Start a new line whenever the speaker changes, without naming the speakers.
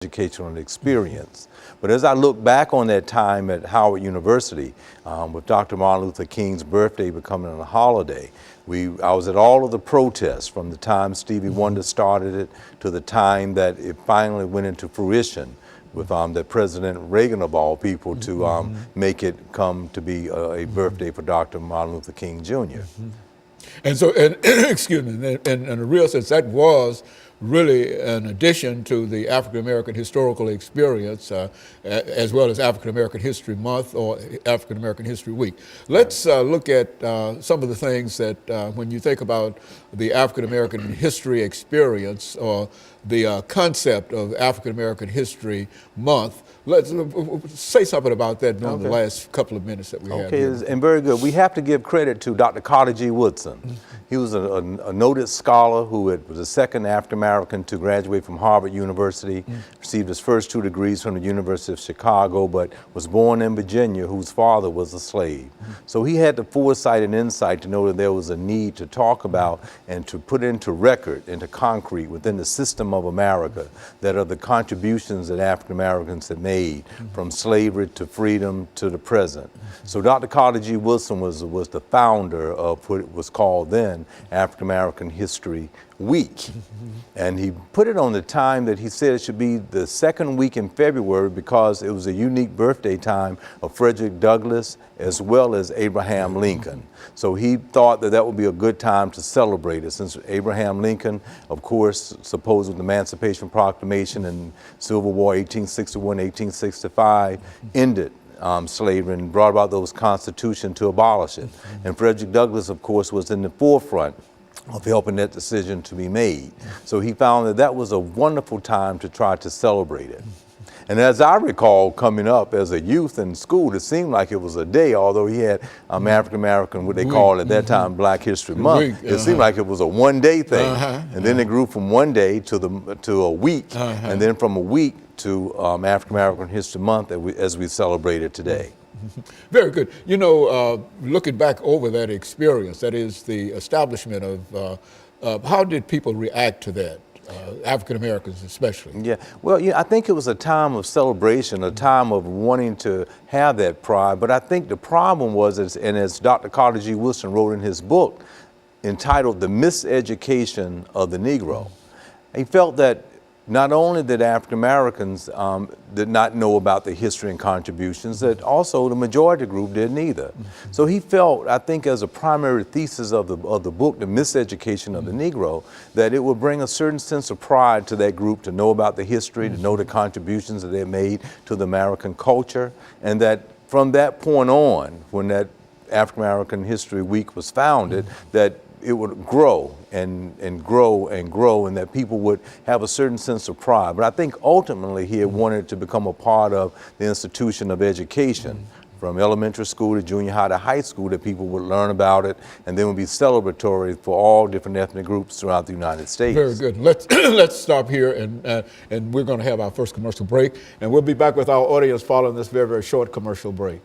educational experience. But as I look back on that time at Howard University, with Dr. Martin Luther King's birthday becoming a holiday, I was at all of the protests from the time Stevie Wonder started it to the time that it finally went into fruition with that President Reagan of all people to make it come to be a birthday for Dr. Martin Luther King Jr.
And so, excuse me, in a real sense, that was really an addition to the African American historical experience, as well as African American History Month or African American History Week. Let's look at some of the things that, when you think about the African American history experience or the concept of African American History Month, let's say something about that during the last couple of minutes that we have.
Okay, and very good. We have to give credit to Dr. Carter G. Woodson. He was a noted scholar who was the second African-American to graduate from Harvard University, received his first 2 degrees from the University of Chicago, but was born in Virginia, whose father was a slave. So he had the foresight and insight to know that there was a need to talk about and to put into record, into concrete within the system of America, that are the contributions that African-Americans have made from slavery to freedom to the present. So Dr. Carter G. Woodson was the founder of what was called then African American History Week. And he put it on the time that he said it should be the second week in February because it was a unique birthday time of Frederick Douglass as well as Abraham Lincoln. So he thought that that would be a good time to celebrate it, since Abraham Lincoln, of course, supposed with the Emancipation Proclamation and Civil War 1861-1865, ended slavery and brought about those constitutions to abolish it. And Frederick Douglass, of course, was in the forefront of helping that decision to be made. So he found that that was a wonderful time to try to celebrate it. And as I recall coming up as a youth in school, it seemed like it was a day, although he had African-American, what they called at that time, Black History Month. It seemed like it was a one-day thing. And then it grew from one day to a week, and then from a week to African-American History Month as we celebrate it today.
Very good. You know, looking back over that experience, that is the establishment of, how did people react to that? African Americans especially.
Yeah, well, I think it was a time of celebration, a time of wanting to have that pride. But I think the problem was, and as Dr. Carter G. Woodson wrote in his book entitled The Miseducation of the Negro, he felt that not only did African Americans did not know about the history and contributions, that also the majority group didn't either. So he felt, I think, as a primary thesis of the book, The Miseducation of the Negro, that it would bring a certain sense of pride to that group to know about the history, to know the contributions that they made to the American culture, and that from that point on, when that African American History Week was founded, that it would grow and grow and grow, and that people would have a certain sense of pride. But I think ultimately he had wanted to become a part of the institution of education, from elementary school to junior high to high school, that people would learn about it, and then would be celebratory for all different ethnic groups throughout the United States.
Very good. Let's stop here, and we're going to have our first commercial break, and we'll be back with our audience following this very, very short commercial break.